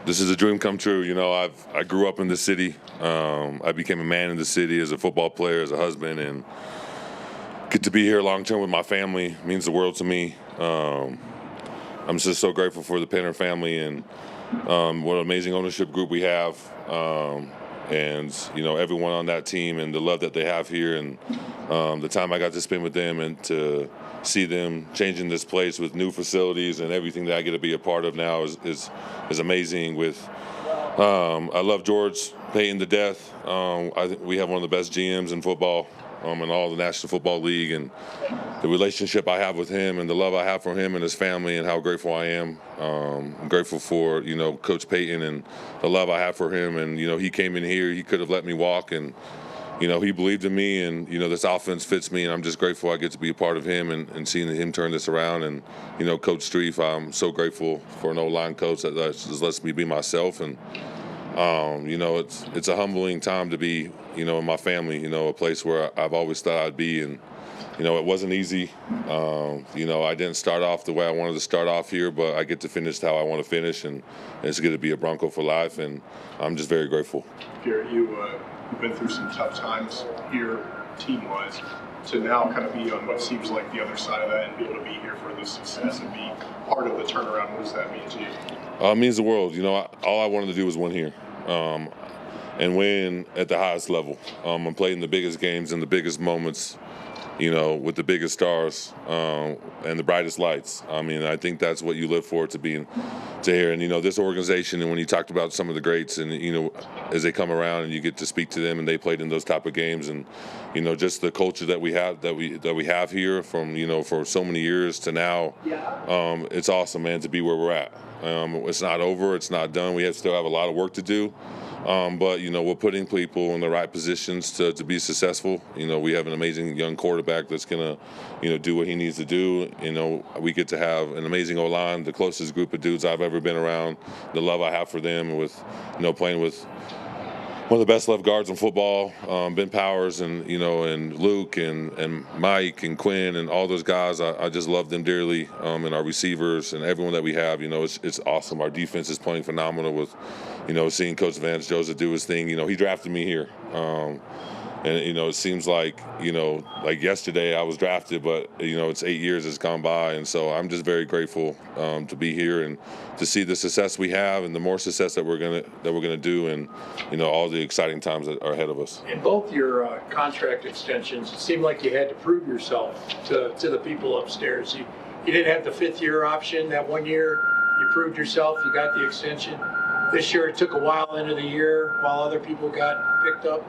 This is a dream come true. I grew up in the city. I became a man in the city as a football player, as a husband, and get to be here long term with my family means the world to me. I'm just so grateful for the Penner family and what an amazing ownership group we have, and everyone on that team and the love that they have here, and the time I got to spend with them and to see them changing this place with new facilities and everything that I get to be a part of now is amazing. I love George Payton to death. I think we have one of the best GMs in football in all the National Football League, and the relationship I have with him and the love I have for him and his family and how grateful I am. I'm grateful for Coach Payton and the love I have for him. And he came in here, he could have let me walk, and he believed in me, and this offense fits me, and I'm just grateful I get to be a part of him and seeing him turn this around. And Coach Streif, I'm so grateful for an O-line coach that just lets me be myself. And it's a humbling time to be in my family, a place where I've always thought I'd be. And it wasn't easy. I didn't start off the way I wanted to start off here, but I get to finish how I want to finish, and it's going to be a Bronco for life, and I'm just very grateful. Garett, you've been through some tough times here, team-wise, to now kind of be on what seems like the other side of that and be able to be here for the success and be part of the turnaround. What does that mean to you? It means the world. All I wanted to do was win here, and win at the highest level. I'm playing the biggest games and the biggest moments, with the biggest stars and the brightest lights. I think that's what you live for, to here. And this organization, and when you talked about some of the greats, and as they come around and you get to speak to them, and they played in those type of games, and just the culture that we have here from for so many years to now, it's awesome, man, to be where we're at. It's not over, it's not done. We still have a lot of work to do. But we're putting people in the right positions to be successful. We have an amazing young quarterback that's gonna do what he needs to do. We get to have an amazing O-line, the closest group of dudes I've ever been around. The love I have for them, with playing with one of the best left guards in football, Ben Powers, and and Luke and Mike and Quinn and all those guys. I just love them dearly, and our receivers and everyone that we have. It's awesome. Our defense is playing phenomenal with, seeing Coach Vance Joseph do his thing. He drafted me here. And, it seems like yesterday I was drafted, but, it's 8 years has gone by. And so I'm just very grateful to be here and to see the success we have and the more success that we're gonna do, and, all the exciting times that are ahead of us. In both your contract extensions, it seemed like you had to prove yourself to the people upstairs. You didn't have the fifth-year option. That 1 year, you proved yourself, you got the extension. This year, it took a while into the year while other people got picked up.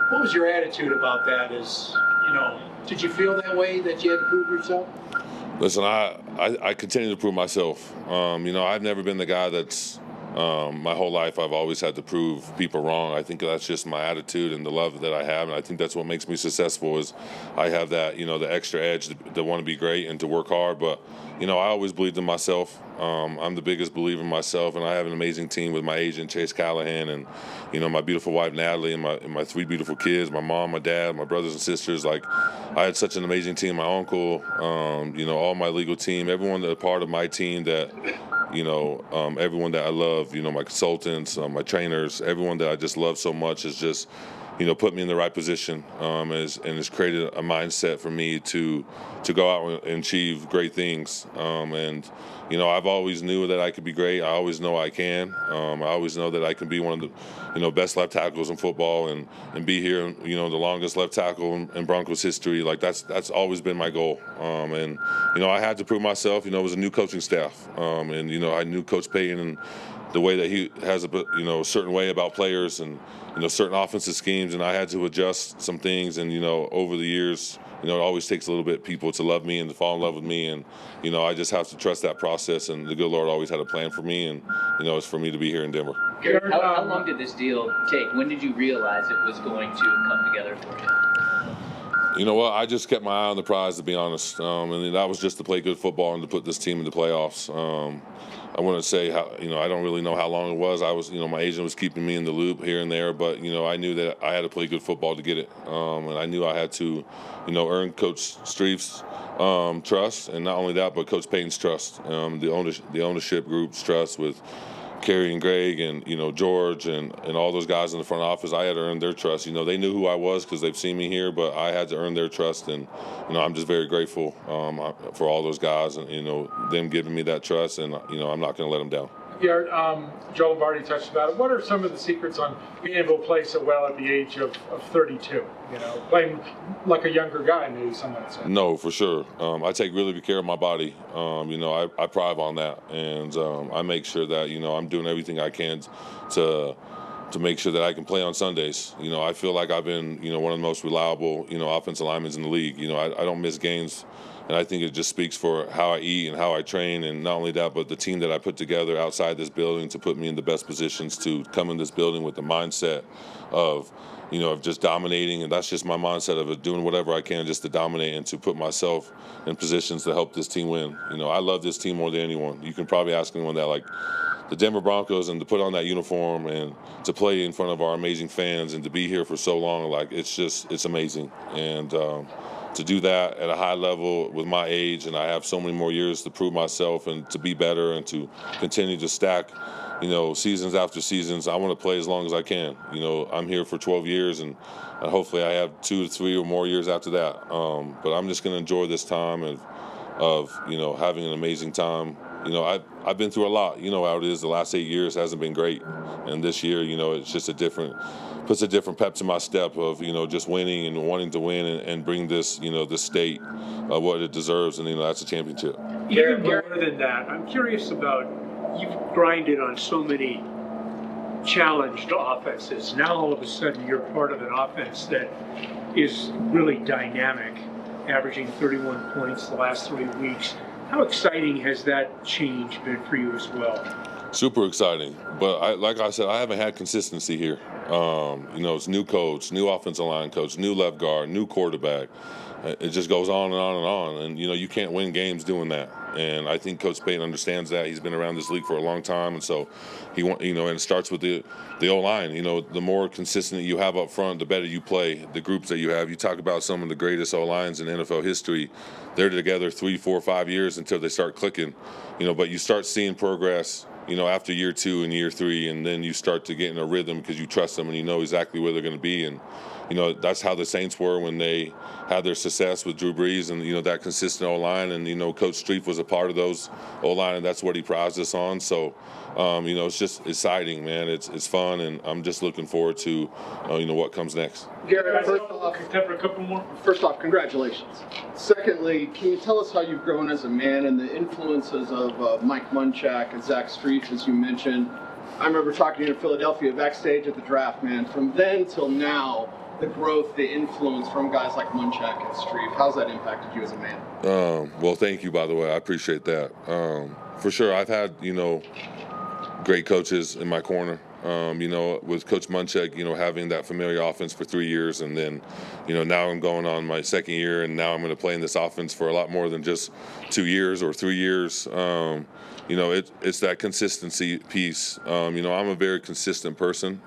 What was your attitude about that? Did you feel that way, that you had to prove yourself? Listen, I continue to prove myself. I've never been the guy that's my whole life I've always had to prove people wrong. I think that's just my attitude and the love that I have, and I think that's what makes me successful. Is I have that the extra edge to want to be great and to work hard. But I always believed in myself. I'm the biggest believer in myself, and I have an amazing team with my agent Chase Callahan, and my beautiful wife Natalie, and my three beautiful kids, my mom, my dad, my brothers and sisters. I had such an amazing team. My uncle, all my legal team, everyone that's a part of my team that. Everyone that I love, my consultants, my trainers, everyone that I just love so much is just, put me in the right position, and has created a mindset for me to go out and achieve great things. And I've always knew that I could be great. I always know I can. I always know that I can be one of the best left tackles in football and be here, the longest left tackle in Broncos history. That's always been my goal. And I had to prove myself. It was a new coaching staff, and I knew Coach Payton and the way that he has a certain way about players and certain offensive schemes, and I had to adjust some things. And over the years, it always takes a little bit of people to love me and to fall in love with me, and I just have to trust that process. And the good Lord always had a plan for me, and it's for me to be here in Denver. Garett, how long did this deal take? When did you realize it was going to come together for you? You know what? I just kept my eye on the prize, to be honest, and that was just to play good football and to put this team in the playoffs. I wouldn't say how, I don't really know how long it was. I was, my agent was keeping me in the loop here and there, but, I knew that I had to play good football to get it. And I knew I had to, earn Coach Streif's trust, and not only that, but Coach Payton's trust, the ownership group's trust with, Kerry and Greg and, George and all those guys in the front office, I had to earn their trust. They knew who I was because they've seen me here, but I had to earn their trust. And, I'm just very grateful for all those guys and, them giving me that trust. And, I'm not going to let them down. Garett, Joe Lombardi touched about it. What are some of the secrets on being able to play so well at the age of 32? Playing like a younger guy, maybe someone would say. No, for sure. I take really good care of my body. I pride on that, and I make sure that I'm doing everything I can to make sure that I can play on Sundays. I feel like I've been one of the most reliable offensive linemen in the league. I don't miss games. And I think it just speaks for how I eat and how I train, and not only that, but the team that I put together outside this building to put me in the best positions to come in this building with the mindset of just dominating. And that's just my mindset of doing whatever I can just to dominate and to put myself in positions to help this team win. I love this team more than anyone. You can probably ask anyone that, like the Denver Broncos, and to put on that uniform and to play in front of our amazing fans and to be here for so long, like it's amazing. And to do that at a high level with my age, and I have so many more years to prove myself and to be better and to continue to stack, seasons after seasons. I want to play as long as I can. I'm here for 12 years, and hopefully I have 2 to 3 or more years after that. But I'm just going to enjoy this time of having an amazing time. I've been through a lot. How it is. The last 8 years hasn't been great, and this year, it's just puts a different pep to my step of just winning and wanting to win and bring this this state what it deserves, and that's a championship. Even more than that, I'm curious about, you've grinded on so many challenged offenses. Now all of a sudden you're part of an offense that is really dynamic, averaging 31 points the last 3 weeks. How exciting has that change been for you as well? Super exciting, but like I said, I haven't had consistency here. It's new coach, new offensive line coach, new left guard, new quarterback. It just goes on and on and on, and you can't win games doing that. And I think Coach Payton understands that. He's been around this league for a long time, and so and it starts with the O-line. The more consistent you have up front, the better you play. The groups that you have. You talk about some of the greatest O-lines in NFL history. They're together 3, 4, 5 years until they start clicking. But you start seeing progress after year 2 and year 3, and then you start to get in a rhythm because you trust them and you know exactly where they're going to be. And that's how the Saints were when they had their success with Drew Brees and that consistent O-line. And Coach Streif was a part of those O-line, and that's what he prized us on. So it's just exciting, man. It's fun, and I'm just looking forward to what comes next. Garett, first off, congratulations. Secondly, can you tell us how you've grown as a man and the influences of Mike Munchak and Zach Streif, as you mentioned? I remember talking to you in Philadelphia backstage at the draft, man. From then till now, the growth, the influence from guys like Munchak and Streif, how's that impacted you as a man? Well, thank you, by the way. I appreciate that. For sure, I've had, great coaches in my corner. With Coach Munchak, having that familiar offense for 3 years, and then, now I'm going on my second year, and now I'm going to play in this offense for a lot more than just 2 years or 3 years. It's that consistency piece. I'm a very consistent person.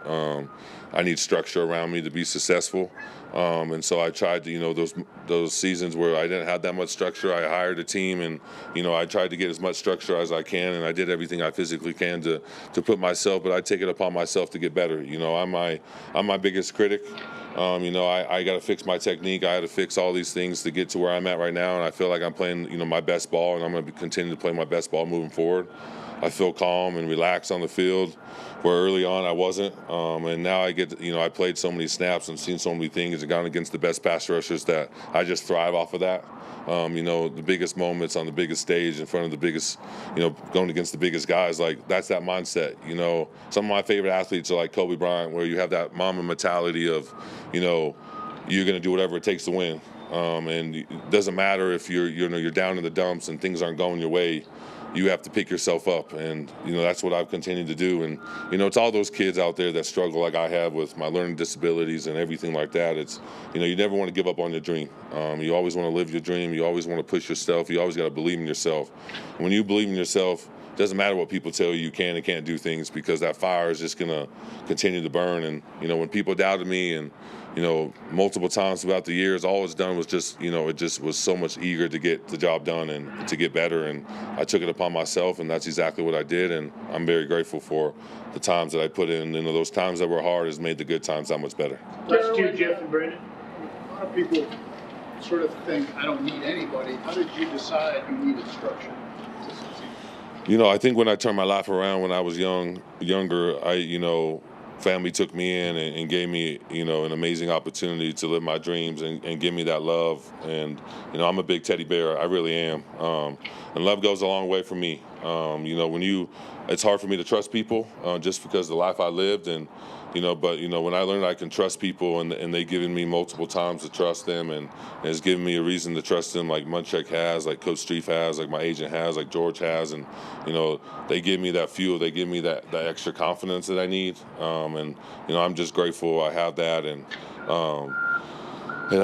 I need structure around me to be successful. And so I tried to, those seasons where I didn't have that much structure, I hired a team, and, I tried to get as much structure as I can, and I did everything I physically can to put myself, but I take it upon myself to get better. I'm my biggest critic. I got to fix my technique. I had to fix all these things to get to where I'm at right now, and I feel like I'm playing, my best ball, and I'm going to continue to play my best ball moving forward. I feel calm and relaxed on the field, where early on I wasn't. And now I get, I played so many snaps and seen so many things and gone against the best pass rushers that I just thrive off of that. The biggest moments on the biggest stage in front of the biggest, going against the biggest guys, like that's that mindset. Some of my favorite athletes are like Kobe Bryant, where you have that Mamba mentality of, you're going to do whatever it takes to win. And it doesn't matter if you're down in the dumps and things aren't going your way. You have to pick yourself up, and that's what I've continued to do. And it's all those kids out there that struggle like I have with my learning disabilities and everything like that. It's you never want to give up on your dream. You always want to live your dream. You always want to push yourself. You always got to believe in yourself. When you believe in yourself, doesn't matter what people tell you can and can't do things, because that fire is just going to continue to burn. And, when people doubted me and, multiple times throughout the years, all it's done was just, it just was so much eager to get the job done and to get better. And I took it upon myself, and that's exactly what I did. And I'm very grateful for the times that I put in. Those times that were hard has made the good times that much better. Let's do Jeff and Brandon. A lot of people sort of think, I don't need anybody. How did you decide you needed structure to succeed? I think when I turned my life around when I was younger, family took me in and gave me, an amazing opportunity to live my dreams and give me that love. And, I'm a big teddy bear. I really am. And love goes a long way for me. It's hard for me to trust people just because of the life I lived. And, but when I learned I can trust people and they given me multiple times to trust them and it's given me a reason to trust them, like Munchak has, like Coach Streif has, like my agent has, like George has. And, they give me that fuel. They give me that extra confidence that I need. And, I'm just grateful I have that. And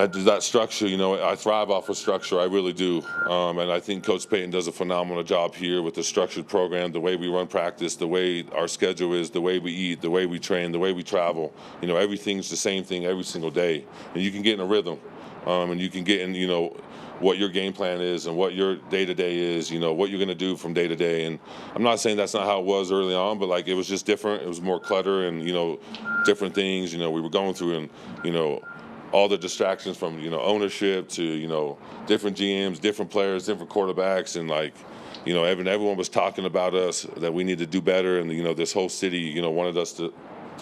I do that structure, I thrive off of structure. I really do. And I think Coach Payton does a phenomenal job here with the structured program, the way we run practice, the way our schedule is, the way we eat, the way we train, the way we travel. Everything's the same thing every single day. And you can get in a rhythm. And you can get in, what your game plan is and what your day-to-day is, what you're going to do from day to day. And I'm not saying that's not how it was early on, but it was just different. It was more clutter and, different things, we were going through and, all the distractions from, ownership to, different GMs, different players, different quarterbacks. And everyone was talking about us, that we need to do better. And, this whole city, wanted us to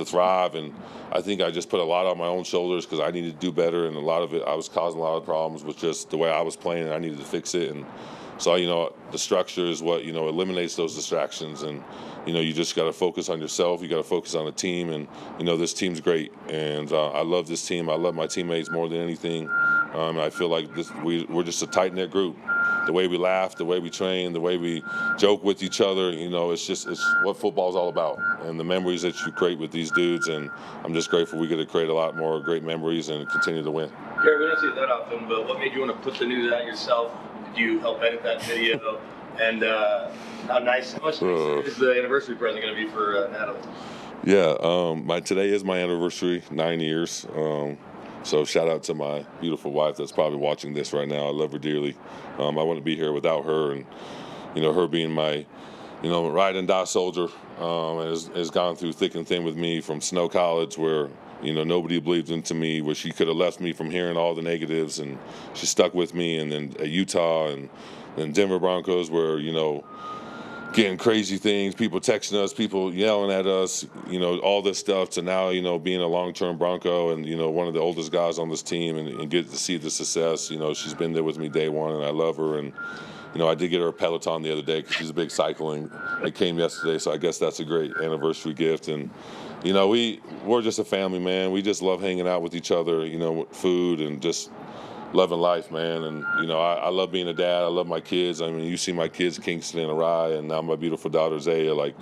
thrive. And I think I just put a lot on my own shoulders because I needed to do better. And a lot of it, I was causing a lot of problems with just the way I was playing, and I needed to fix it. And so, the structure is what, eliminates those distractions. And, you just got to focus on yourself. You got to focus on the team. And, this team's great. And I love this team. I love my teammates more than anything. I feel like we're just a tight-knit group. The way we laugh, the way we train, the way we joke with each other, it's what football's all about. And the memories that you create with these dudes. And I'm just grateful we get to create a lot more great memories and continue to win. Garett, we don't see it that often, but what made you want to put the news out yourself? Did you help edit that video? And how much is the anniversary present going to be for Natalie? Yeah, today is my anniversary, 9 years. So shout out to my beautiful wife that's probably watching this right now. I love her dearly. I wouldn't be here without her, and her being my ride and die soldier, has gone through thick and thin with me from Snow College, where nobody believed into me, where she could have left me from hearing all the negatives, and she stuck with me. And then at Utah and then Denver Broncos, where getting crazy things, people texting us, people yelling at us, all this stuff, to now, being a long-term Bronco and, one of the oldest guys on this team and get to see the success. She's been there with me day one, and I love her. And, I did get her a Peloton the other day because she's a big cycling. It came yesterday, so I guess that's a great anniversary gift. And, we're just a family, man. We just love hanging out with each other, with food and just loving life, man. And, I love being a dad. I love my kids. I mean, you see my kids, Kingston and Arai, and now my beautiful daughter, Zaya,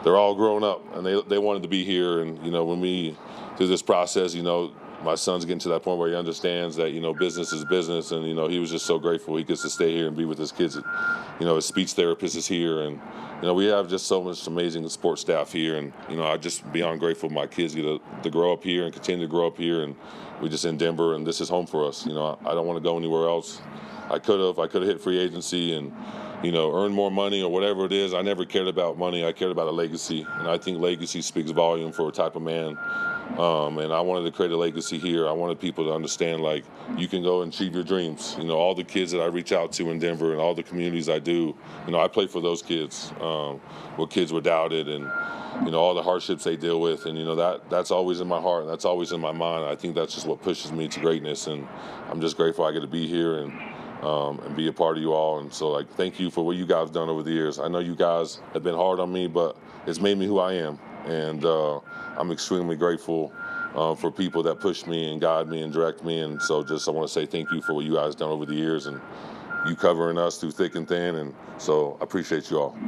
they're all grown up, and they wanted to be here. And, when we, through this process, my son's getting to that point where he understands that, business is business. And, he was just so grateful he gets to stay here and be with his kids. His speech therapist is here. And, we have just so much amazing sports staff here. And, I just beyond grateful my kids get to grow up here and continue to grow up here. And we just in Denver, and this is home for us. I don't want to go anywhere else. I could have hit free agency and, earn more money or whatever it is. I never cared about money. I cared about a legacy. And I think legacy speaks volume for a type of man. And I wanted to create a legacy here. I wanted people to understand, you can go and achieve your dreams. All the kids that I reach out to in Denver and all the communities I do, I play for those kids, where kids were doubted and, all the hardships they deal with. And, that's always in my heart, and that's always in my mind. I think that's just what pushes me to greatness. And I'm just grateful I get to be here and be a part of you all. And so, thank you for what you guys have done over the years. I know you guys have been hard on me, but it's made me who I am. And I'm extremely grateful for people that push me and guide me and direct me. And so I want to say thank you for what you guys have done over the years and you covering us through thick and thin. And so I appreciate you all.